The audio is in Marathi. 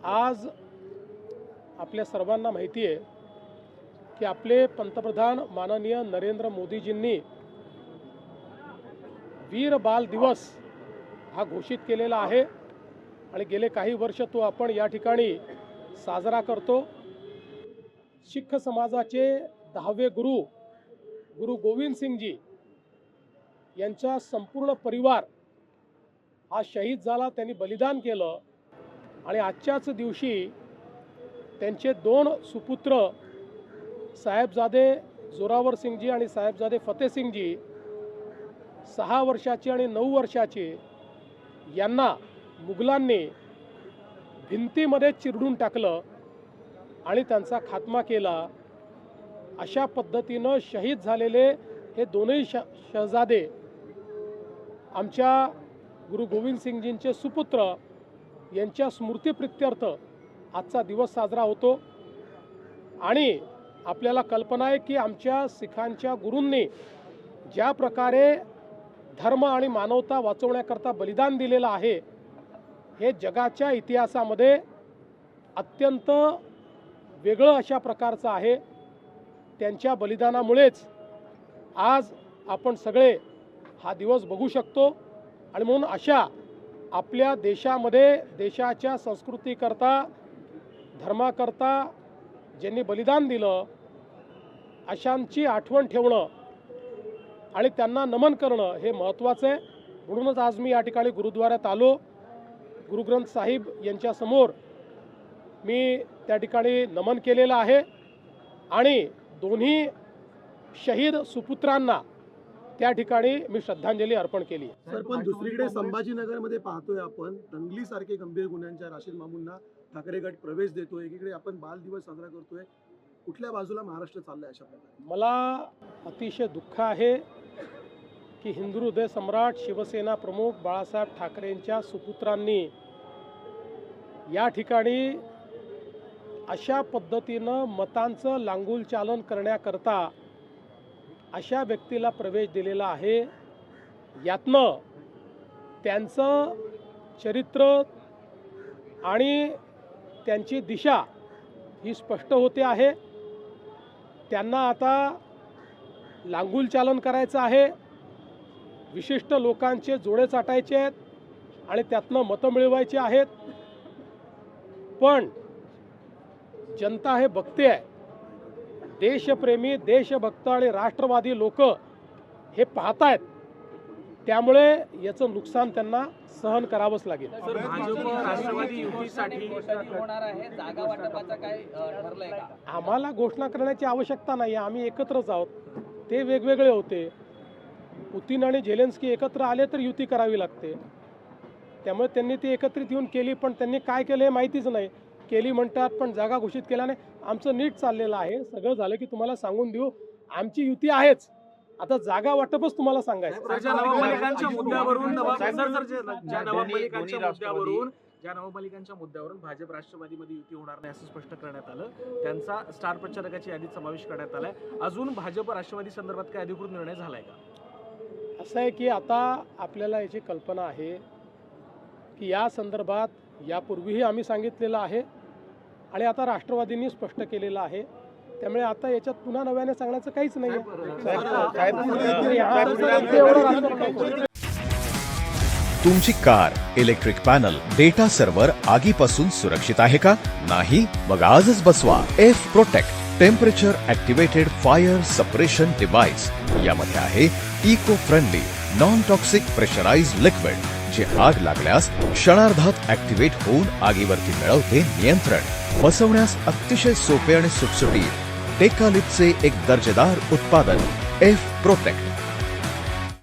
आज आपल्या सर्वांना माहिती आहे की आपले पंतप्रधान माननीय नरेंद्र मोदीजींनी वीर बाल दिवस हा घोषित केलेला आहे आणि गेले काही वर्ष तो आपण या ठिकाणी साजरा करतो। शीख समाजाचे 10वे गुरु गोविंद सिंगजी यांचा संपूर्ण परिवार हा शहीद झाला, त्यांनी बलिदान केलं आणि आजच्याच दिवशी त्यांचे 2 सुपुत्र साहेबजादे जोरावर सिंगजी आणि साहेबजादे फतेह सिंगजी 6 वर्षाचे आणि 9 वर्षाचे यांना मुघलांनी भिंतीमध्ये चिरडून टाकलं आणि त्यांचा खात्मा केला। अशा पद्धतीनं शहीद झालेले हे दोनही शहजादे आमच्या गुरु गोविंद सिंगजींचे सुपुत्र यांच्या स्मृतीप्रित्यर्थ आजचा दिवस साजरा होतो। आणि आपल्याला कल्पना आहे की आमच्या सिखांच्या गुरूंनी ज्या प्रकारे धर्म आणि मानवता वाचवण्याकरता बलिदान दिलेलं आहे हे जगाच्या इतिहासामध्ये अत्यंत वेगळं अशा प्रकारचं आहे। त्यांच्या बलिदानामुळेच आज आपण सगळे हा दिवस बघू शकतो आणि म्हणून अशा आपल्या देशामध्ये देशाच्या संस्कृतीकरता धर्माकरता ज्यांनी बलिदान दिलं अशांची आठवण ठेवणं आणि त्यांना नमन करणं हे महत्त्वाचं आहे। म्हणूनच आज मी या ठिकाणी गुरुद्वाऱ्यात आलो। गुरु ग्रंथ साहिब यांच्या समोर मी त्या ठिकाणी नमन केलेलं आहे आणि दोन्ही शहीद सुपुत्रांना त्या ठिकाणी मी श्रद्धांजली अर्पण केली। सर, पण दुसरीकडे संभाजीनगरमध्ये पाहतोय आपण दंगलीसारखे गंभीर गुन्ह्यांच्या राशीद मामूंना ठाकरे गट प्रवेश देतोय, एकीकडे आपण बाल दिवस साजरा करतोय, कुठल्या बाजूला महाराष्ट्र चाललाय अशा प्रकारे? मला अतिशय दुःख आहे की हिंदू हृदय सम्राट शिवसेना प्रमुख बाळासाहेब ठाकरेंच्या सुपुत्रांनी या ठिकाणी अशा पद्धतीनं मतांचं लांगुल चालन करण्याकरता अशा व्यक्तीला प्रवेश दिलेला आहे। यातनं त्यांचं चरित्र आणि त्यांची दिशा ही स्पष्ट होते आहे। त्यांना आता लांगुल चालन करायचं आहे, विशिष्ट लोकांचे जोडे चाटायचे आहेत आणि त्यातनं मतं मिळवायची आहेत। पण जनता हे बघते आहे, देशप्रेमी देशभक्त आणि राष्ट्रवादी लोक हे पाहतायत, त्यामुळे याचं नुकसान त्यांना सहन करावंच लागेल। राष्ट्रवादी युतीसाठी होणार आहे, जागा वाटपाचं काय ठरलंय का? आम्हाला घोषणा करण्याची आवश्यकता नाही, आम्ही एकत्रच आहोत। ते वेगवेगळे होते, पुतीन आणि झेलेन्स्की एकत्र आले तर युती करावी लागते, त्यामुळे त्यांनी ती एकत्रित येऊन केली। पण त्यांनी काय केलं हे माहितीच नाही, केली म्हणतात पण जागा घोषित केला नाही। आमचं नीट चाललेलं आहे, सगळं झालं की तुम्हाला सांगून देऊ। आमची युती आहेच, आता जागा वाटपच तुम्हाला सांगायचं। नवमलिकांच्या मुद्द्यावरून भाजप राष्ट्रवादीमध्ये युती होणार नाही असं स्पष्ट करण्यात आलं, त्यांचा स्टार प्रचारकाची यादीत समावेश करण्यात आलाय। अजून भाजप राष्ट्रवादी संदर्भात काय अधिकृत निर्णय झालाय का? असं आहे की आता आपल्याला याची कल्पना आहे की या संदर्भात यापूर्वीही आम्ही सांगितलेलं आहे आणि आता राष्ट्रवादींनी स्पष्ट केलेलं आहे, त्यामुळे आता याच्यात पुन्हा नव्याने सांगण्याचं काहीच नाही आहे। तुमची car, electric panel, data server आगीपासून सुरक्षित आहे का? नाही? मग आजच बसवा F protect temperature activated fire suppression device. यामध्ये आहे eco friendly non toxic pressurised liquid जे आग लागल्यास क्षणार्धात ऍक्टिव्हेट होऊन आगीवरती मिळवते नियंत्रण। बसवण्यास अतिशय सोपे आणि सुटसुटीत टेकालिपचे एक दर्जेदार उत्पादन एफ प्रोटेक्ट।